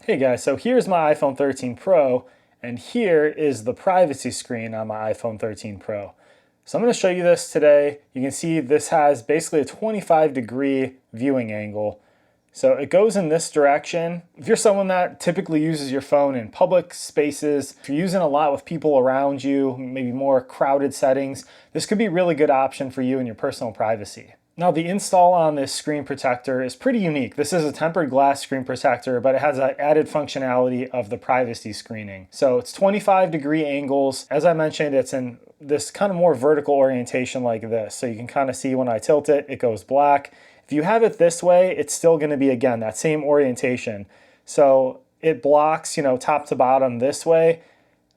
Hey guys, so here's my iPhone 13 Pro, and here is the privacy screen on my iPhone 13 Pro. So I'm going to show you this today. You can see this has basically a 25-degree viewing angle. So it goes in this direction. If you're someone that typically uses your phone in public spaces, if you're using a lot with people around you, maybe more crowded settings, this could be a really good option for you and your personal privacy. Now the install on this screen protector is pretty unique. This is a tempered glass screen protector, but it has an added functionality of the privacy screening. So it's 25-degree angles. As I mentioned, it's in this kind of more vertical orientation like this. So you can kind of see when I tilt it, it goes black. If you have it this way, it's still going to be, again, that same orientation. So it blocks, top to bottom this way.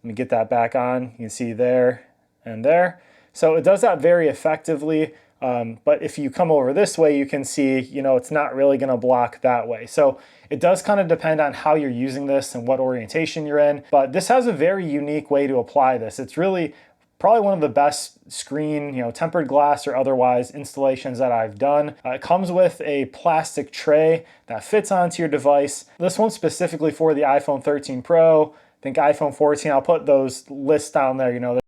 Let me get that back on. You can see there and there. So it does that very effectively. But if you come over this way, you can see, it's not really going to block that way. So it does kind of depend on how you're using this and what orientation you're in. But this has a very unique way to apply this. It's really probably one of the best screen, tempered glass or otherwise installations that I've done. It comes with a plastic tray that fits onto your device. This one's specifically for the iPhone 13 Pro. I think iPhone 14, I'll put those lists down there,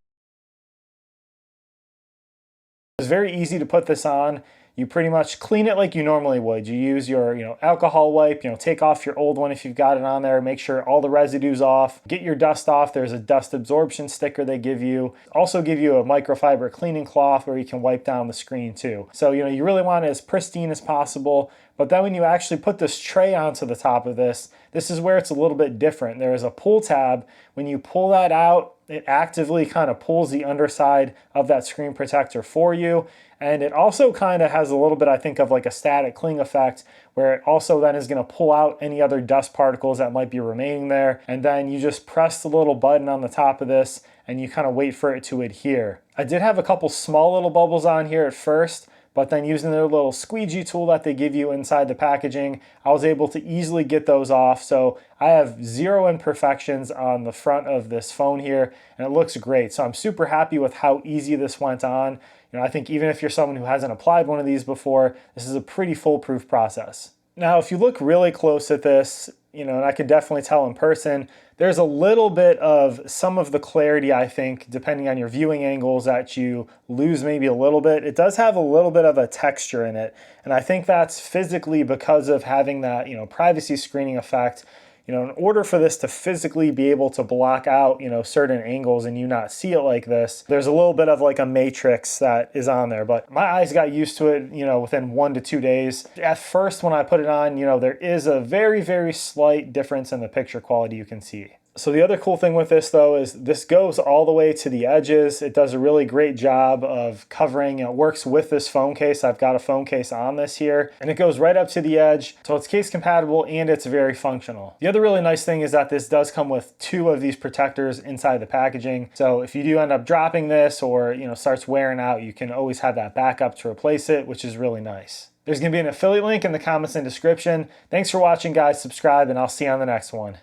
It's very easy to put this on. You pretty much clean it like you normally would. You use your alcohol wipe, take off your old one if you've got it on there, make sure all the residue's off, get your dust off. There's a dust absorption sticker they give you. Also give you a microfiber cleaning cloth where you can wipe down the screen too. So, you really want it as pristine as possible. But then when you actually put this tray onto the top of this is where it's a little bit different. There is a pull tab. When you pull that out, it actively kind of pulls the underside of that screen protector for you. And it also kind of has a little bit, I think, of like a static cling effect, where it also then is going to pull out any other dust particles that might be remaining there. And then you just press the little button on the top of this and you kind of wait for it to adhere. I did have a couple small little bubbles on here at first, but then using their little squeegee tool that they give you inside the packaging, I was able to easily get those off. So I have zero imperfections on the front of this phone here, and it looks great. So I'm super happy with how easy this went on. I think even if you're someone who hasn't applied one of these before, this is a pretty foolproof process. Now, if you look really close at this, and I could definitely tell in person, there's a little bit of some of the clarity, I think, depending on your viewing angles, that you lose maybe a little bit. It does have a little bit of a texture in it. And I think that's physically because of having that, privacy screening effect. In order for this to physically be able to block out, certain angles and you not see it like this, there's a little bit of like a matrix that is on there. But my eyes got used to it, within 1 to 2 days. At first, when I put it on, there is a very, very slight difference in the picture quality you can see. So the other cool thing with this though is this goes all the way to the edges. It does a really great job of covering. It works with this phone case. I've got a phone case on this here, and it goes right up to the edge. So it's case compatible and it's very functional. The other really nice thing is that this does come with 2 of these protectors inside the packaging. So if you do end up dropping this or starts wearing out, you can always have that backup to replace it, which is really nice. There's going to be an affiliate link in the comments and description. Thanks for watching, guys. Subscribe, and I'll see you on the next one.